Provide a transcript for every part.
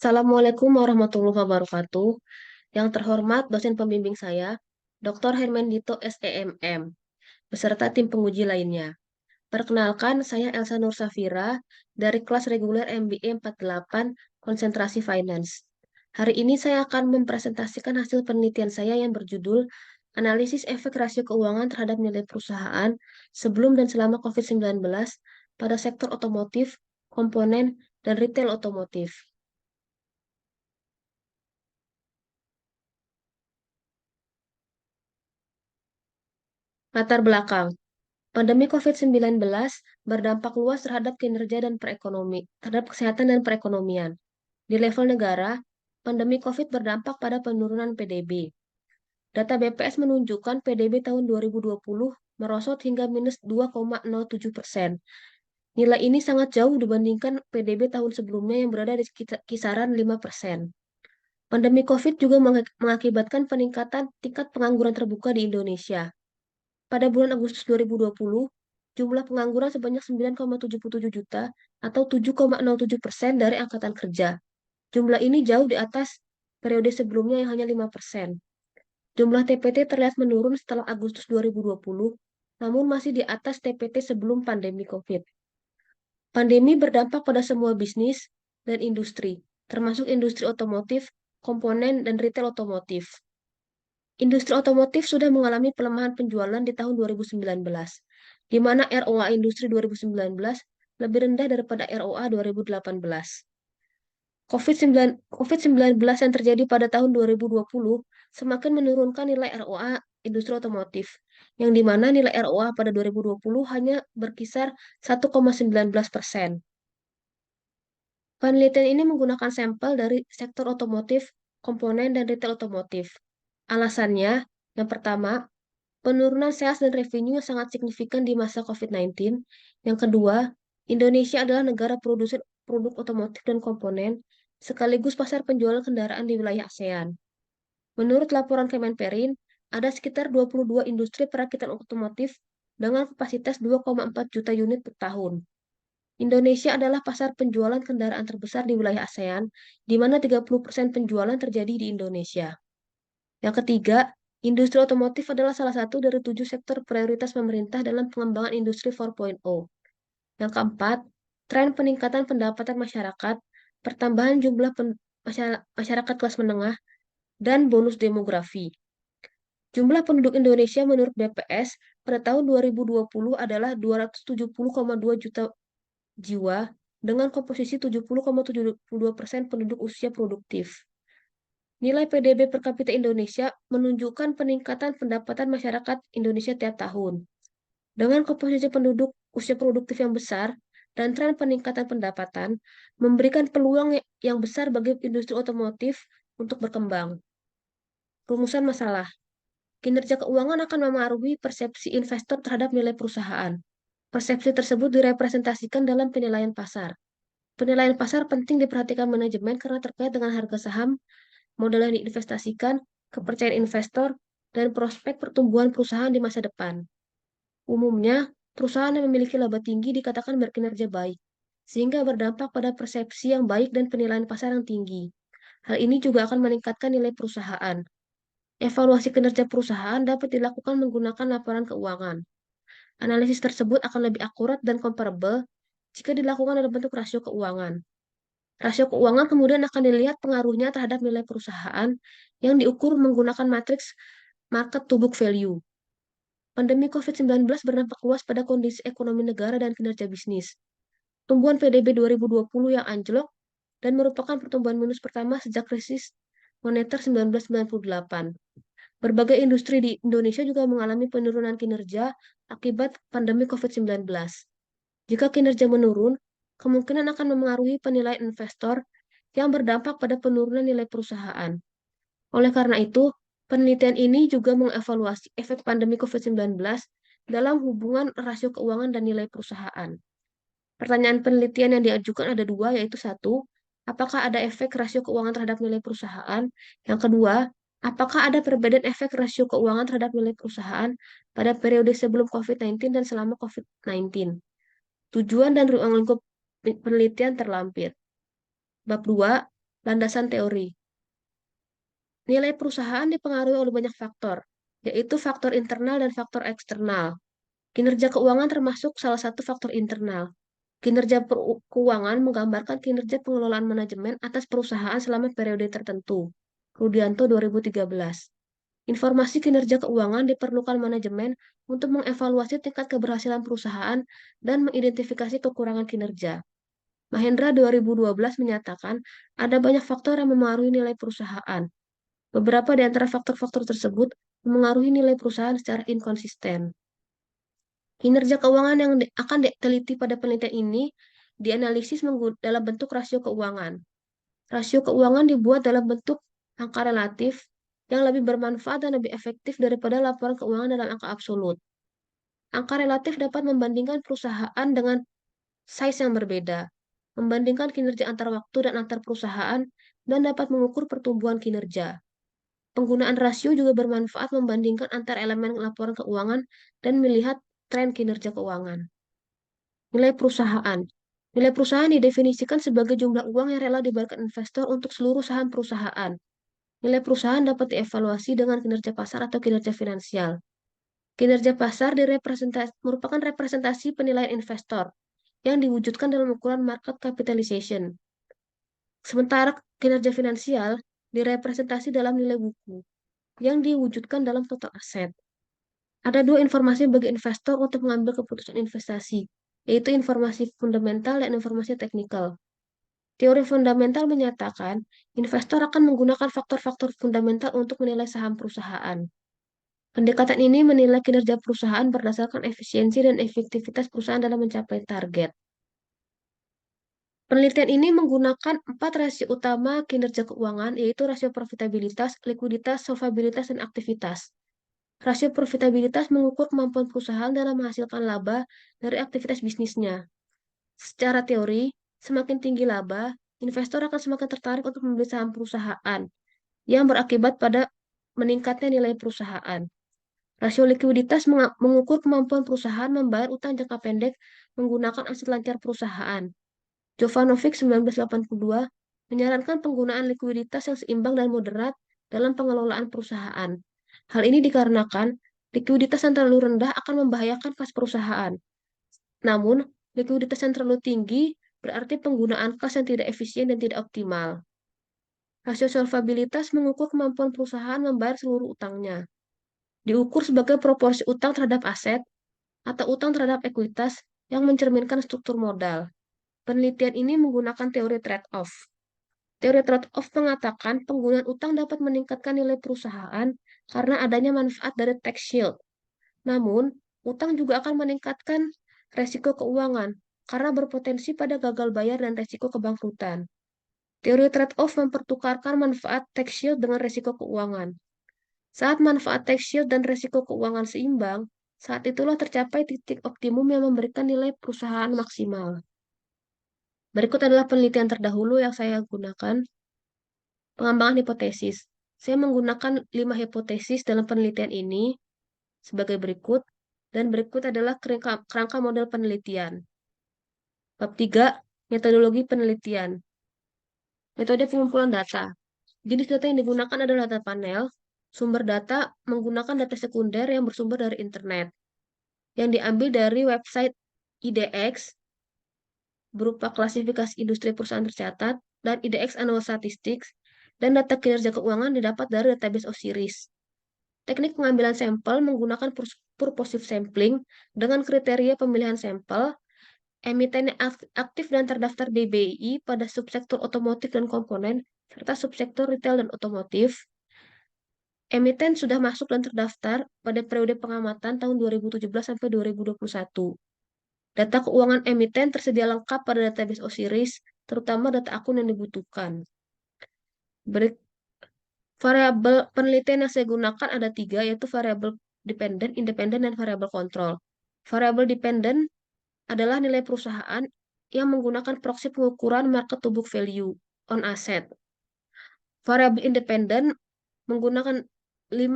Assalamualaikum warahmatullahi wabarakatuh. Yang terhormat dosen pembimbing saya, Dr. Hermendito SEMM, beserta tim penguji lainnya. Perkenalkan, saya Elsa Nur Safira dari kelas reguler MBA 48 Konsentrasi Finance. Hari ini saya akan mempresentasikan hasil penelitian saya yang berjudul Analisis Efek Rasio Keuangan Terhadap Nilai Perusahaan Sebelum dan Selama COVID-19 pada Sektor Otomotif, Komponen, dan Retail Otomotif. Latar belakang. Pandemi COVID-19 berdampak luas terhadap kinerja dan terhadap kesehatan dan perekonomian. Di level negara, pandemi COVID berdampak pada penurunan PDB. Data BPS menunjukkan PDB tahun 2020 merosot hingga minus 2,07%. Nilai ini sangat jauh dibandingkan PDB tahun sebelumnya yang berada di kisaran 5%. Pandemi COVID juga mengakibatkan peningkatan tingkat pengangguran terbuka di Indonesia. Pada bulan Agustus 2020, jumlah pengangguran sebanyak 9,77 juta atau 7,07% dari angkatan kerja. Jumlah ini jauh di atas periode sebelumnya yang hanya 5%. Jumlah TPT terlihat menurun setelah Agustus 2020, namun masih di atas TPT sebelum pandemi COVID. Pandemi berdampak pada semua bisnis dan industri, termasuk industri otomotif, komponen, dan retail otomotif. Industri otomotif sudah mengalami pelemahan penjualan di tahun 2019, di mana ROA industri 2019 lebih rendah daripada ROA 2018. COVID-19 yang terjadi pada tahun 2020 semakin menurunkan nilai ROA industri otomotif, yang di mana nilai ROA pada 2020 hanya berkisar 1,19%. Penelitian ini menggunakan sampel dari sektor otomotif, komponen, dan retail otomotif. Alasannya, yang pertama, penurunan sales dan revenue yang sangat signifikan di masa COVID-19. Yang kedua, Indonesia adalah negara produsen produk otomotif dan komponen, sekaligus pasar penjualan kendaraan di wilayah ASEAN. Menurut laporan Kemenperin, ada sekitar 22 industri perakitan otomotif dengan kapasitas 2,4 juta unit per tahun. Indonesia adalah pasar penjualan kendaraan terbesar di wilayah ASEAN, di mana 30% penjualan terjadi di Indonesia. Yang ketiga, industri otomotif adalah salah satu dari 7 sektor prioritas pemerintah dalam pengembangan industri 4.0. Yang keempat, tren peningkatan pendapatan masyarakat, pertambahan jumlah masyarakat kelas menengah, dan bonus demografi. Jumlah penduduk Indonesia menurut BPS pada tahun 2020 adalah 270,2 juta jiwa dengan komposisi 70,72% penduduk usia produktif. Nilai PDB per kapita Indonesia menunjukkan peningkatan pendapatan masyarakat Indonesia tiap tahun. Dengan komposisi penduduk usia produktif yang besar dan tren peningkatan pendapatan, memberikan peluang yang besar bagi industri otomotif untuk berkembang. Rumusan masalah. Kinerja keuangan akan memengaruhi persepsi investor terhadap nilai perusahaan. Persepsi tersebut direpresentasikan dalam penilaian pasar. Penilaian pasar penting diperhatikan manajemen karena terkait dengan harga saham, modal yang diinvestasikan, kepercayaan investor, dan prospek pertumbuhan perusahaan di masa depan. Umumnya, perusahaan yang memiliki laba tinggi dikatakan berkinerja baik, sehingga berdampak pada persepsi yang baik dan penilaian pasar yang tinggi. Hal ini juga akan meningkatkan nilai perusahaan. Evaluasi kinerja perusahaan dapat dilakukan menggunakan laporan keuangan. Analisis tersebut akan lebih akurat dan comparable jika dilakukan dalam bentuk rasio keuangan. Rasio keuangan kemudian akan dilihat pengaruhnya terhadap nilai perusahaan yang diukur menggunakan matriks market to book value. Pandemi COVID-19 berdampak luas pada kondisi ekonomi negara dan kinerja bisnis. Tumbuhan PDB 2020 yang anjlok dan merupakan pertumbuhan minus pertama sejak krisis moneter 1998. Berbagai industri di Indonesia juga mengalami penurunan kinerja akibat pandemi COVID-19. Jika kinerja menurun, kemungkinan akan memengaruhi penilaian investor yang berdampak pada penurunan nilai perusahaan. Oleh karena itu, penelitian ini juga mengevaluasi efek pandemi COVID-19 dalam hubungan rasio keuangan dan nilai perusahaan. Pertanyaan penelitian yang diajukan ada dua, yaitu satu, apakah ada efek rasio keuangan terhadap nilai perusahaan? Yang kedua, apakah ada perbedaan efek rasio keuangan terhadap nilai perusahaan pada periode sebelum COVID-19 dan selama COVID-19? Tujuan dan ruang lingkup penelitian terlampir. Bab 2, Landasan teori. Nilai perusahaan dipengaruhi oleh banyak faktor, yaitu faktor internal dan faktor eksternal. Kinerja keuangan termasuk salah satu faktor internal. Kinerja keuangan menggambarkan kinerja pengelolaan manajemen atas perusahaan selama periode tertentu. Rudianto 2013. Informasi kinerja keuangan diperlukan manajemen untuk mengevaluasi tingkat keberhasilan perusahaan dan mengidentifikasi kekurangan kinerja. Mahendra 2012 menyatakan ada banyak faktor yang memengaruhi nilai perusahaan. Beberapa di antara faktor-faktor tersebut memengaruhi nilai perusahaan secara inkonsisten. Kinerja keuangan yang akan diteliti pada penelitian ini dianalisis dalam bentuk rasio keuangan. Rasio keuangan dibuat dalam bentuk angka relatif yang lebih bermanfaat dan lebih efektif daripada laporan keuangan dalam angka absolut. Angka relatif dapat membandingkan perusahaan dengan size yang berbeda, membandingkan kinerja antar waktu dan antar perusahaan, dan dapat mengukur pertumbuhan kinerja. Penggunaan rasio juga bermanfaat membandingkan antar elemen laporan keuangan dan melihat tren kinerja keuangan. Nilai perusahaan. Nilai perusahaan didefinisikan sebagai jumlah uang yang rela dibayarkan investor untuk seluruh saham perusahaan. Nilai perusahaan dapat dievaluasi dengan kinerja pasar atau kinerja finansial. Kinerja pasar merupakan representasi penilaian investor yang diwujudkan dalam ukuran market capitalization. Sementara kinerja finansial direpresentasi dalam nilai buku yang diwujudkan dalam total aset. Ada dua informasi bagi investor untuk mengambil keputusan investasi, yaitu informasi fundamental dan informasi teknikal. Teori fundamental menyatakan investor akan menggunakan faktor-faktor fundamental untuk menilai saham perusahaan. Pendekatan ini menilai kinerja perusahaan berdasarkan efisiensi dan efektivitas perusahaan dalam mencapai target. Penelitian ini menggunakan 4 rasio utama kinerja keuangan, yaitu rasio profitabilitas, likuiditas, solvabilitas, dan aktivitas. Rasio profitabilitas mengukur kemampuan perusahaan dalam menghasilkan laba dari aktivitas bisnisnya. Secara teori, semakin tinggi laba, investor akan semakin tertarik untuk membeli saham perusahaan, yang berakibat pada meningkatnya nilai perusahaan. Rasio likuiditas mengukur kemampuan perusahaan membayar utang jangka pendek menggunakan aset lancar perusahaan. Jovanovic 1982 menyarankan penggunaan likuiditas yang seimbang dan moderat dalam pengelolaan perusahaan. Hal ini dikarenakan likuiditas yang terlalu rendah akan membahayakan kas perusahaan. Namun, likuiditas yang terlalu tinggi berarti penggunaan kas yang tidak efisien dan tidak optimal. Rasio solvabilitas mengukur kemampuan perusahaan membayar seluruh utangnya. Diukur sebagai proporsi utang terhadap aset atau utang terhadap ekuitas yang mencerminkan struktur modal. Penelitian ini menggunakan teori trade-off. Teori trade-off mengatakan penggunaan utang dapat meningkatkan nilai perusahaan karena adanya manfaat dari tax shield. Namun, utang juga akan meningkatkan resiko keuangan karena berpotensi pada gagal bayar dan resiko kebangkrutan. Teori trade-off mempertukarkan manfaat tax shield dengan resiko keuangan. Saat manfaat tax shield dan resiko keuangan seimbang, saat itulah tercapai titik optimum yang memberikan nilai perusahaan maksimal. Berikut adalah penelitian terdahulu yang saya gunakan. Pengembangan hipotesis. Saya menggunakan 5 hipotesis dalam penelitian ini sebagai berikut, dan berikut adalah kerangka model penelitian. Bab 3, metodologi penelitian. Metode pengumpulan data. Jenis data yang digunakan adalah data panel. Sumber data menggunakan data sekunder yang bersumber dari internet, yang diambil dari website IDX berupa klasifikasi industri perusahaan tercatat dan IDX Annual Statistics, dan data kinerja keuangan didapat dari database Osiris. Teknik pengambilan sampel menggunakan purposive sampling dengan kriteria pemilihan sampel, emiten yang aktif dan terdaftar BBI pada subsektor otomotif dan komponen, serta subsektor retail dan otomotif. Emiten sudah masuk dan terdaftar pada periode pengamatan tahun 2017 sampai 2021. Data keuangan emiten tersedia lengkap pada database Osiris, terutama data akun yang dibutuhkan. Variabel penelitian yang saya gunakan ada 3, yaitu variabel dependent, independen, dan variabel kontrol. Variabel dependent adalah nilai perusahaan yang menggunakan proksi pengukuran market to book value on asset. Variabel independen menggunakan 5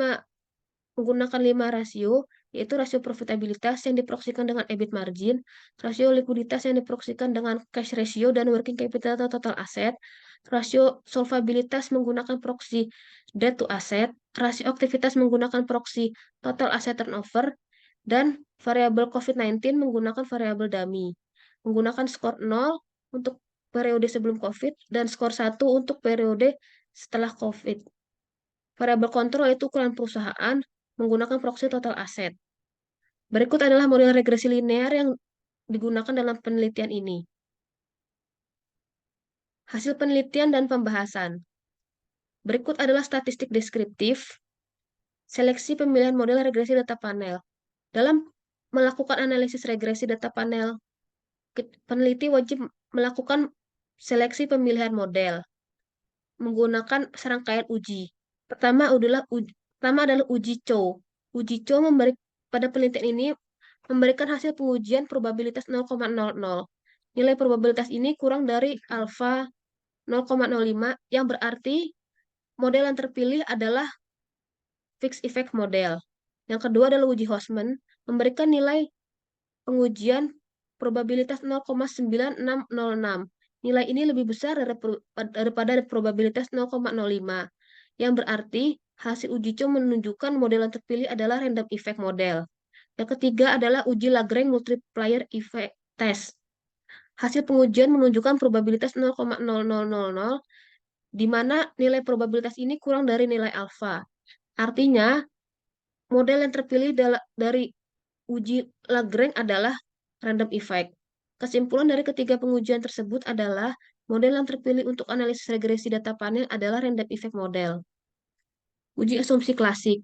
rasio, yaitu rasio profitabilitas yang diproksikan dengan EBIT margin, rasio likuiditas yang diproksikan dengan cash ratio dan working capital atau total asset, rasio solvabilitas menggunakan proksi debt to asset, rasio aktivitas menggunakan proksi total asset turnover, dan variabel COVID-19 menggunakan variabel dummy. Menggunakan skor 0 untuk periode sebelum COVID dan skor 1 untuk periode setelah COVID. Variabel kontrol yaitu ukuran perusahaan menggunakan proksi total aset. Berikut adalah model regresi linear yang digunakan dalam penelitian ini. Hasil penelitian dan pembahasan. Berikut adalah statistik deskriptif, seleksi pemilihan model regresi data panel. Dalam melakukan analisis regresi data panel, peneliti wajib melakukan seleksi pemilihan model menggunakan serangkaian uji. Pertama adalah uji Chow. Uji Chow pada penelitian ini memberikan hasil pengujian probabilitas 0,00. Nilai probabilitas ini kurang dari alfa 0,05 yang berarti model yang terpilih adalah fixed effect model. Yang kedua adalah uji Hosman, memberikan nilai pengujian probabilitas 0,9606. Nilai ini lebih besar daripada probabilitas 0,05, yang berarti hasil uji Chow menunjukkan model yang terpilih adalah random effect model. Yang ketiga adalah uji Lagrange multiplier effect test. Hasil pengujian menunjukkan probabilitas 0,0000, di mana nilai probabilitas ini kurang dari nilai alfa. Artinya, model yang terpilih dari uji Lagrange adalah random effect. Kesimpulan dari ketiga pengujian tersebut adalah model yang terpilih untuk analisis regresi data panel adalah random effect model. Uji asumsi klasik.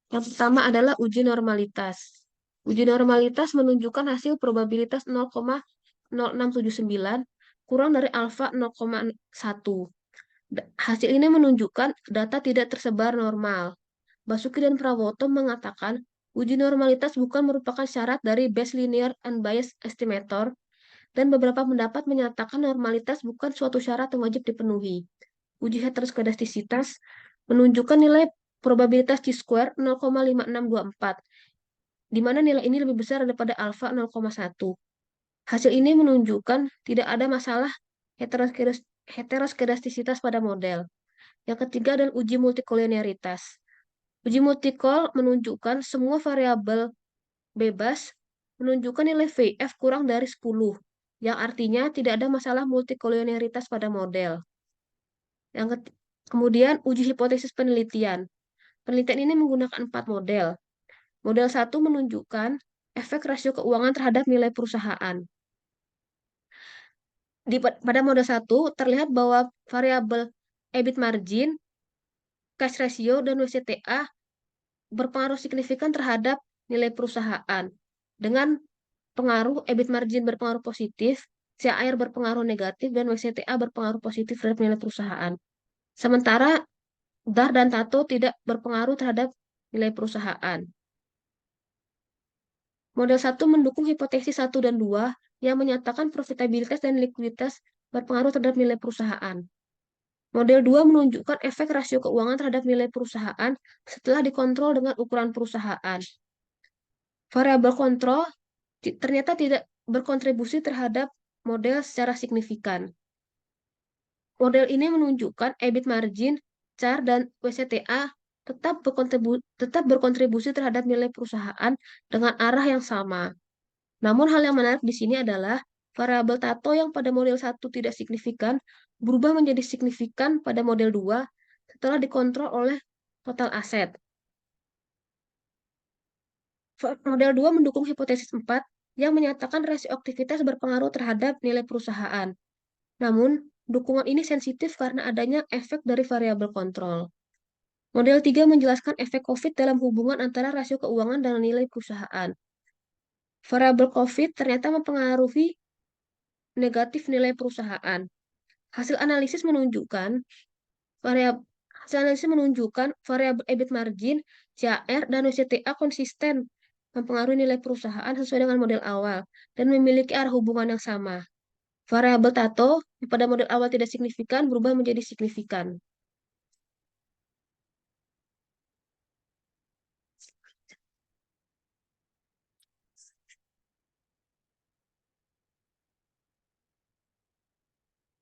Yang pertama adalah uji normalitas. Uji normalitas menunjukkan hasil probabilitas 0,0679 kurang dari alfa 0,1. Hasil ini menunjukkan data tidak tersebar normal. Basuki dan Prawoto mengatakan uji normalitas bukan merupakan syarat dari Bayes linear unbiased estimator, dan beberapa pendapat menyatakan normalitas bukan suatu syarat yang wajib dipenuhi. Uji heteroskedastisitas menunjukkan nilai probabilitas chi-square 0,5624, di mana nilai ini lebih besar daripada alfa 0,1. Hasil ini menunjukkan tidak ada masalah heteroskedastisitas pada model. Yang ketiga adalah uji multikolinearitas. Uji multikol menunjukkan semua variabel bebas menunjukkan nilai VF kurang dari 10, yang artinya tidak ada masalah multikolinearitas pada model. Kemudian uji hipotesis penelitian. Penelitian ini menggunakan 4 model. Model 1 menunjukkan efek rasio keuangan terhadap nilai perusahaan. Pada model 1 terlihat bahwa variabel EBIT margin, cash ratio, dan WCTA berpengaruh signifikan terhadap nilai perusahaan. Dengan pengaruh EBIT margin berpengaruh positif, CAR berpengaruh negatif, dan WCTA berpengaruh positif terhadap nilai perusahaan. Sementara DAR dan TATO tidak berpengaruh terhadap nilai perusahaan. Model 1 mendukung hipotesis 1 dan 2 yang menyatakan profitabilitas dan likuiditas berpengaruh terhadap nilai perusahaan. Model 2 menunjukkan efek rasio keuangan terhadap nilai perusahaan setelah dikontrol dengan ukuran perusahaan. Variabel kontrol ternyata tidak berkontribusi terhadap model secara signifikan. Model ini menunjukkan EBIT margin, CAR, dan WCTA tetap berkontribusi terhadap nilai perusahaan dengan arah yang sama. Namun hal yang menarik di sini adalah variabel TATO yang pada model 1 tidak signifikan berubah menjadi signifikan pada model 2 setelah dikontrol oleh total aset. Model 2 mendukung hipotesis 4 yang menyatakan rasio aktivitas berpengaruh terhadap nilai perusahaan. Namun, dukungan ini sensitif karena adanya efek dari variabel kontrol. Model 3 menjelaskan efek COVID dalam hubungan antara rasio keuangan dan nilai perusahaan. Variabel COVID ternyata mempengaruhi negatif nilai perusahaan. Hasil analisis menunjukkan variabel EBIT margin, CAR, dan WCTA konsisten mempengaruhi nilai perusahaan sesuai dengan model awal dan memiliki arah hubungan yang sama. Variabel TATO yang pada model awal tidak signifikan berubah menjadi signifikan.